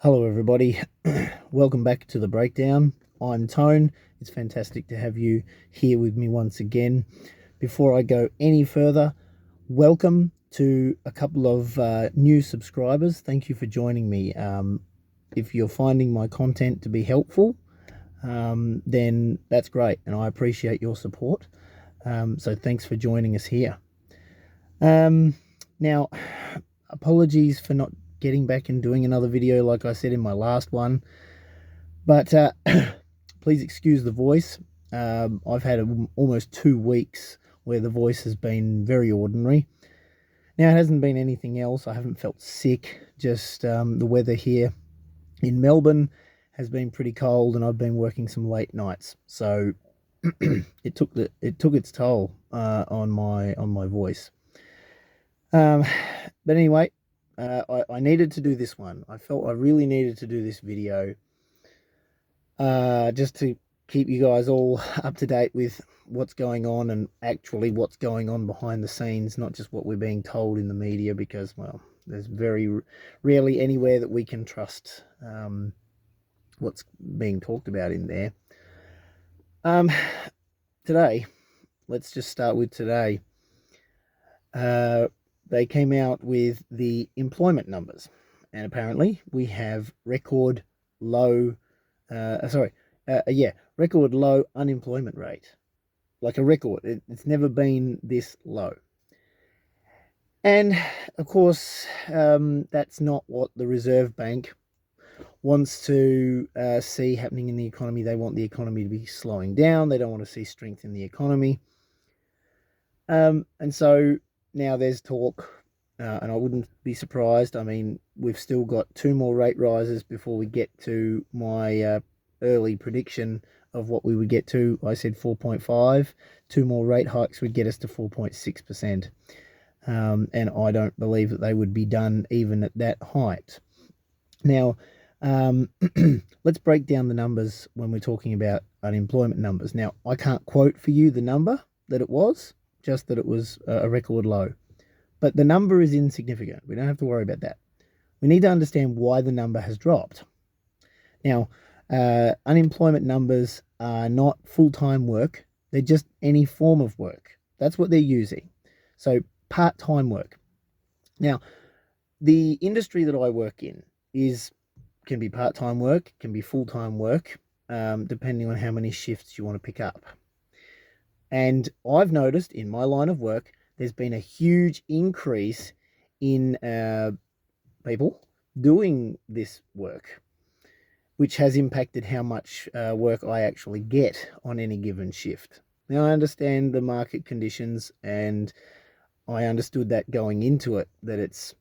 Hello, everybody. Welcome back to the breakdown. I'm Tone. It's fantastic to have you here with me once again. Before I go any further, welcome to a couple of new subscribers. Thank you for joining me. If you're finding my content to be helpful, then that's great, and I appreciate your support. So thanks for joining us here. Now, apologies for not getting back and doing another video like I said in my last one, but please excuse the voice. I've had almost 2 weeks where the voice has been very ordinary. Now, it hasn't been anything else. I haven't felt sick, just the weather here in Melbourne has been pretty cold, and I've been working some late nights, so it took its toll on my voice. But anyway, I needed to do this one. I felt I really needed to do this video just to keep you guys all up to date with what's going on, and actually what's going on behind the scenes, not just what we're being told in the media, because, well, there's very rarely anywhere that we can trust what's being talked about in there. Today, let's just start with today. They came out with the employment numbers, and apparently we have record low unemployment rate. Like a record. It's never been this low. And of course, that's not what the Reserve Bank wants to see happening in the economy. They want the economy to be slowing down. They don't want to see strength in the economy. And so now there's talk, and I wouldn't be surprised. I mean, we've still got 2 more rate rises before we get to my early prediction of what we would get to. I said 4.5. 2 more rate hikes would get us to 4.6%. And I don't believe that they would be done even at that height. Now, let's break down the numbers when we're talking about unemployment numbers. Now, I can't quote for you the number that it was, just that it was a record low. But the number is insignificant. We don't have to worry about that. We need to understand why the number has dropped. Now, unemployment numbers are not full-time work. They're just any form of work. That's what they're using. So part-time work. Now, the industry that I work in can be part-time work, can be full-time work, depending on how many shifts you want to pick up. And I've noticed in my line of work, there's been a huge increase in people doing this work, which has impacted how much work I actually get on any given shift. Now, I understand the market conditions, and I understood that going into it, that it's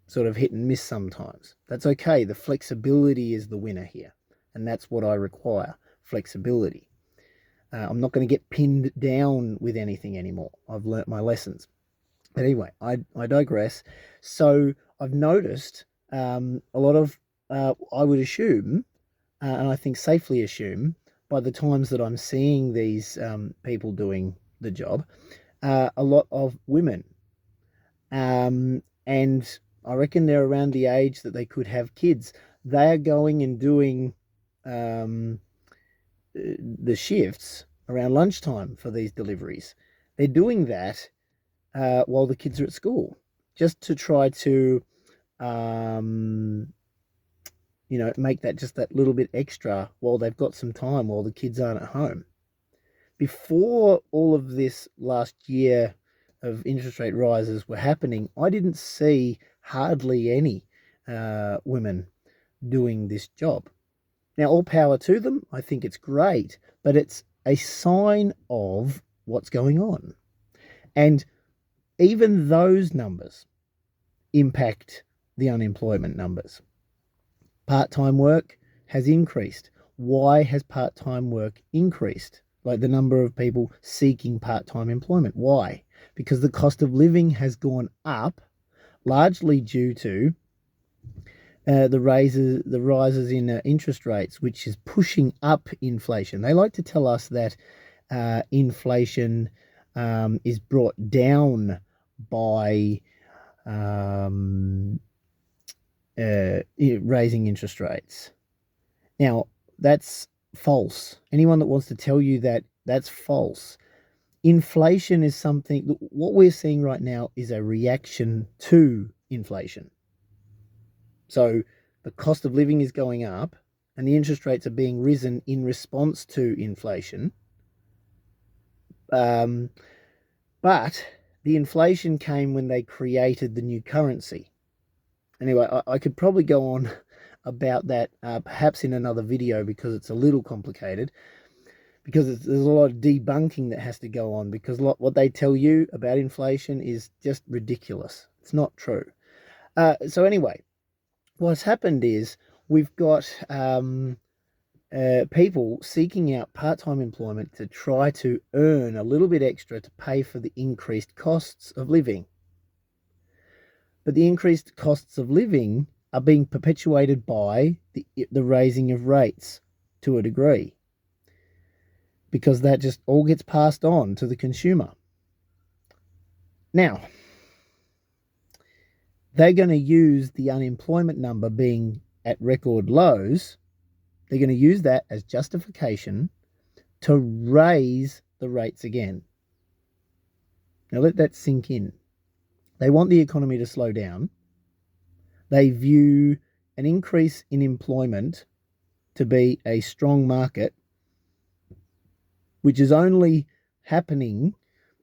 sort of hit and miss sometimes. That's okay. The flexibility is the winner here, and that's what I require, flexibility. I'm not going to get pinned down with anything anymore. I've learnt my lessons. But anyway, I digress. So I've noticed a lot of, I would assume, and I think safely assume, by the times that I'm seeing these people doing the job, a lot of women. And I reckon they're around the age that they could have kids. They are going and doing the shifts around lunchtime for these deliveries. They're doing that while the kids are at school, just to try to make that just that little bit extra while they've got some time, while the kids aren't at home. Before all of this last year of interest rate rises were happening, I didn't see hardly any women doing this job. Now, all power to them. I think it's great, but it's a sign of what's going on. And even those numbers impact the unemployment numbers. Part-time work has increased. Why has part-time work increased? Like the number of people seeking part-time employment. Why? Because the cost of living has gone up, largely due to the rises in interest rates, which is pushing up inflation. They like to tell us that inflation is brought down by raising interest rates. Now, that's false. Anyone that wants to tell you that, that's false. Inflation is something, what we're seeing right now is a reaction to inflation. So the cost of living is going up and the interest rates are being risen in response to inflation. But the inflation came when they created the new currency. Anyway, I could probably go on about that perhaps in another video because it's a little complicated, because there's a lot of debunking that has to go on, because what they tell you about inflation is just ridiculous. It's not true. So anyway, what's happened is we've got people seeking out part-time employment to try to earn a little bit extra to pay for the increased costs of living. But the increased costs of living are being perpetuated by the raising of rates to a degree, because that just all gets passed on to the consumer. Now, they're going to use the unemployment number being at record lows. They're going to use that as justification to raise the rates again. Now let that sink in. They want the economy to slow down. They view an increase in employment to be a strong market, which is only happening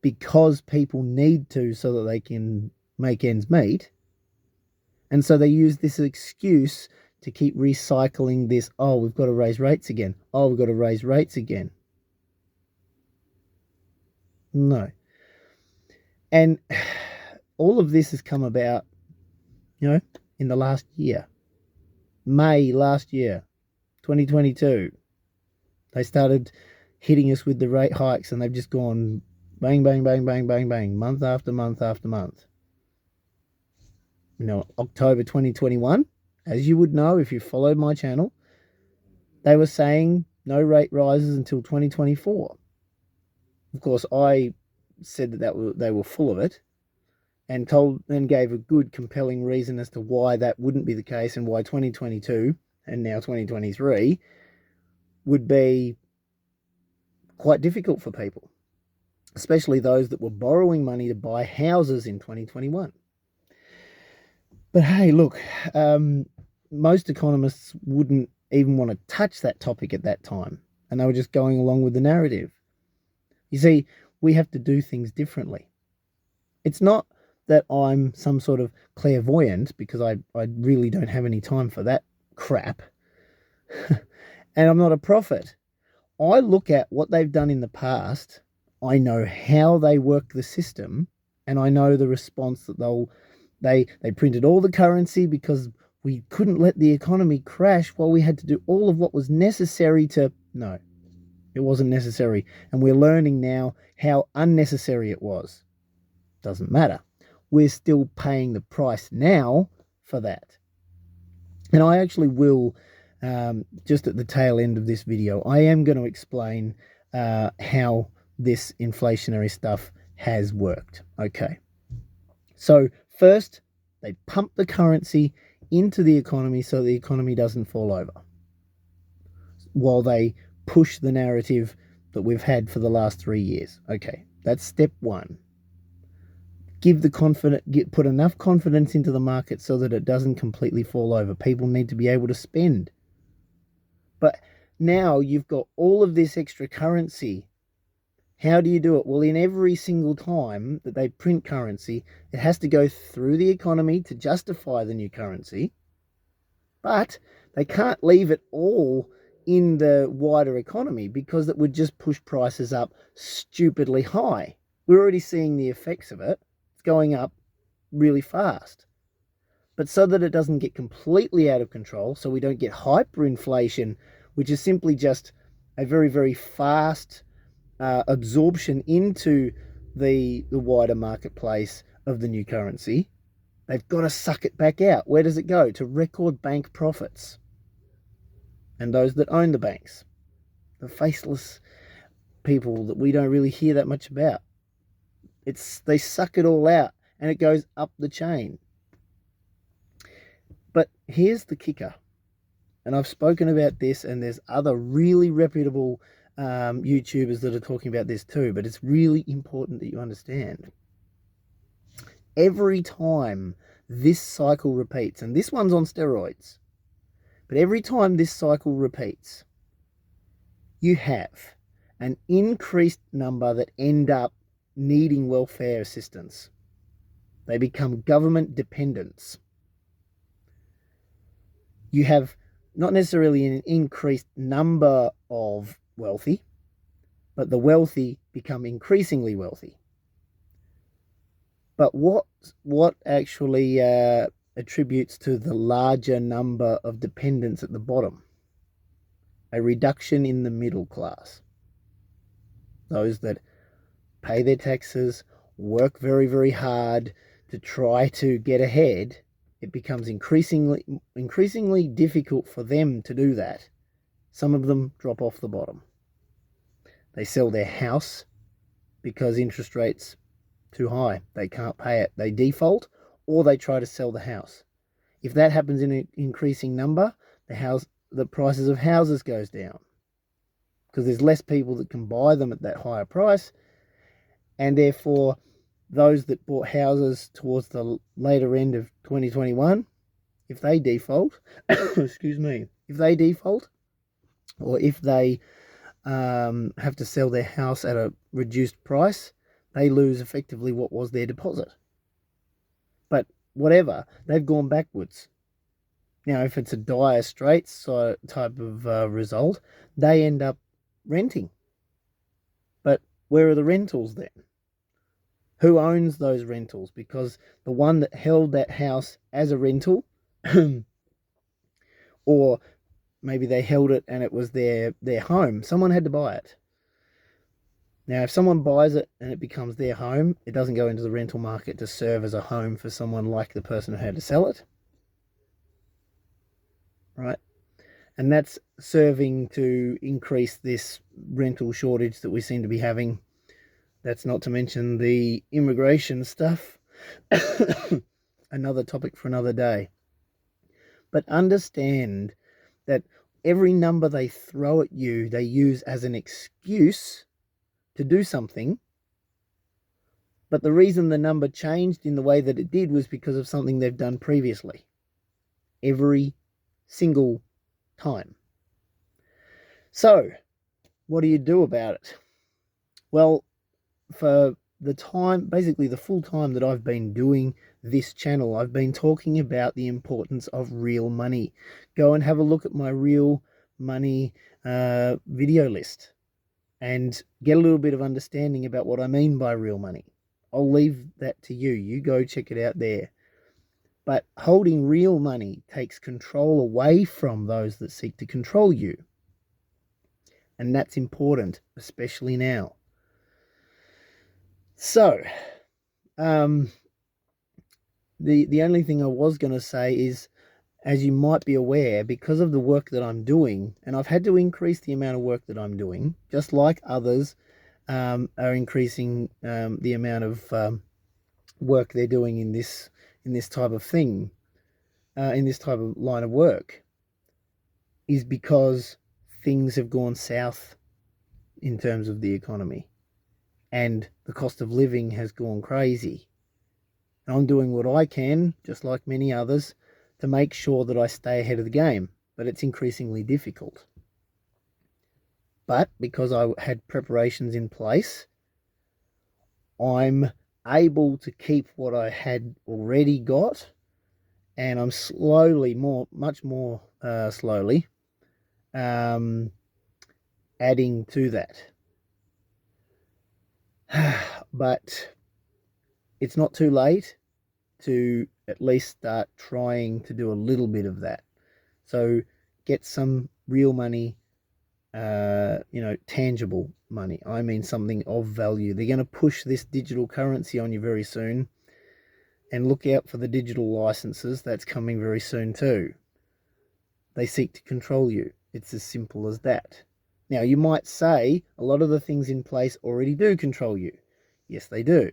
because people need to so that they can make ends meet. And so they use this excuse to keep recycling this, oh, we've got to raise rates again. Oh, we've got to raise rates again. No. And all of this has come about, in the last year. May last year, 2022. They started hitting us with the rate hikes and they've just gone bang, bang, bang, bang, bang, bang, month after month after month. October 2021, as you would know if you followed my channel, they were saying no rate rises until 2024. Of course, I said that they were full of it, and gave a good, compelling reason as to why that wouldn't be the case and why 2022 and now 2023 would be quite difficult for people, especially those that were borrowing money to buy houses in 2021. But hey, look, most economists wouldn't even want to touch that topic at that time, and they were just going along with the narrative. You see, we have to do things differently. It's not that I'm some sort of clairvoyant, because I really don't have any time for that crap. And I'm not a prophet. I look at what they've done in the past. I know how they work the system, and I know the response that they printed all the currency because we couldn't let the economy crash while we had to do all of what was necessary to... No, it wasn't necessary. And we're learning now how unnecessary it was. Doesn't matter. We're still paying the price now for that. And I actually will, just at the tail end of this video, I am going to explain how this inflationary stuff has worked. Okay. So first, they pump the currency into the economy so the economy doesn't fall over, while they push the narrative that we've had for the last 3 years. Okay, that's step one. Put enough confidence into the market so that it doesn't completely fall over. People need to be able to spend. But now you've got all of this extra currency. How do you do it? Well, in every single time that they print currency, it has to go through the economy to justify the new currency. But they can't leave it all in the wider economy, because that would just push prices up stupidly high. We're already seeing the effects of it. It's going up really fast. But so that it doesn't get completely out of control, so we don't get hyperinflation, which is simply just a very, very fast absorption into the wider marketplace of the new currency, they've got to suck it back out. Where does it go? To record bank profits. And those that own the banks, the faceless people that we don't really hear that much about. They suck it all out and it goes up the chain. But here's the kicker, and I've spoken about this, and there's other really reputable YouTubers that are talking about this too, but it's really important that you understand. Every time this cycle repeats, and this one's on steroids, but every time this cycle repeats, you have an increased number that end up needing welfare assistance. They become government dependents. You have not necessarily an increased number of wealthy, but the wealthy become increasingly wealthy. But what actually attributes to the larger number of dependents at the bottom? A reduction in the middle class. Those that pay their taxes, work very, very hard to try to get ahead. It becomes increasingly difficult for them to do that. Some of them drop off the bottom. They sell their house because interest rates too high. They can't pay it. They default, or they try to sell the house. If that happens in an increasing number, the prices of houses goes down because there's less people that can buy them at that higher price, and therefore those that bought houses towards the later end of 2021, if they default, excuse me, if they default, or if they have to sell their house at a reduced price, they lose effectively what was their deposit. But whatever, they've gone backwards. Now, if it's a dire straits type of result, they end up renting. But where are the rentals then? Who owns those rentals? Because the one that held that house as a rental, or maybe they held it and it was their home, someone had to buy it. Now, if someone buys it and it becomes their home, it doesn't go into the rental market to serve as a home for someone like the person who had to sell it. Right? And that's serving to increase this rental shortage that we seem to be having. That's not to mention the immigration stuff. Another topic for another day. But understand that every number they throw at you, they use as an excuse to do something. But the reason the number changed in the way that it did was because of something they've done previously. Every single time. So, what do you do about it? Well, for the time, basically the full time that I've been doing this channel, I've been talking about the importance of real money. Go and have a look at my real money video list and get a little bit of understanding about what I mean by real money. I'll leave that to you. You go check it out there. But holding real money takes control away from those that seek to control you. And that's important, especially now. So, the only thing I was going to say is, as you might be aware, because of the work that I'm doing, and I've had to increase the amount of work that I'm doing, just like others are increasing the amount of work they're doing in this type of thing, in this type of line of work, is because things have gone south in terms of the economy and the cost of living has gone crazy. And I'm doing what I can, just like many others, to make sure that I stay ahead of the game, but it's increasingly difficult. But because I had preparations in place, I'm able to keep what I had already got, and I'm much more slowly adding to that. But it's not too late to at least start trying to do a little bit of that. So get some real money, tangible money. I mean something of value. They're going to push this digital currency on you very soon. And look out for the digital licenses. That's coming very soon too. They seek to control you. It's as simple as that. Now, you might say a lot of the things in place already do control you. Yes, they do.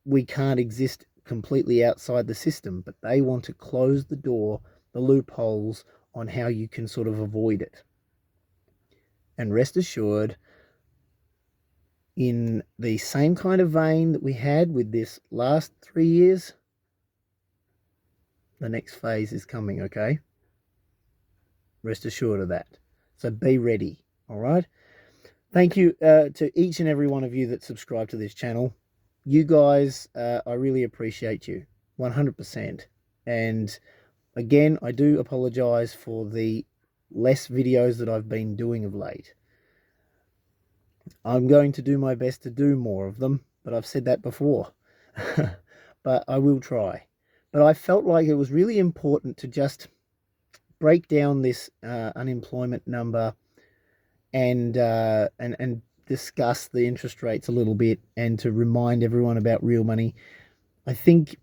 We can't exist completely outside the system, but they want to close the door, the loopholes on how you can sort of avoid it. And rest assured, in the same kind of vein that we had with this last 3 years, the next phase is coming, okay? Rest assured of that. So be ready, all right? Thank you to each and every one of you that subscribe to this channel. You guys, I really appreciate you, 100%. And again, I do apologize for the less videos that I've been doing of late. I'm going to do my best to do more of them, but I've said that before. But I will try. But I felt like it was really important to just break down this unemployment number and discuss the interest rates a little bit, and to remind everyone about real money. I think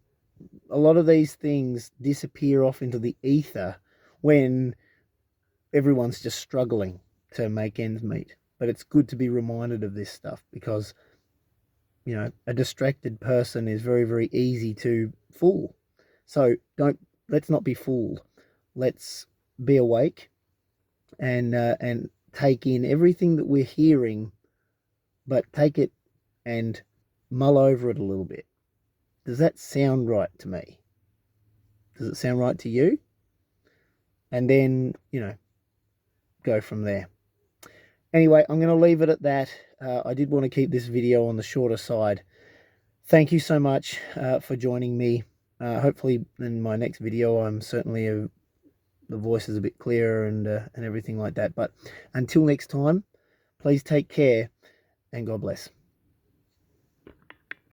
a lot of these things disappear off into the ether when everyone's just struggling to make ends meet. But it's good to be reminded of this stuff, because, you know, a distracted person is very, very easy to fool. So let's not be fooled. Let's be awake and take in everything that we're hearing, but take it and mull over it a little bit. Does that sound right to me? Does it sound right to you? And then, you know, go from there. Anyway, I'm going to leave it at that. I did want to keep this video on the shorter side. Thank you so much for joining me. Hopefully in my next video, I'm certainly the voice is a bit clearer and everything like that. But until next time, please take care and God bless.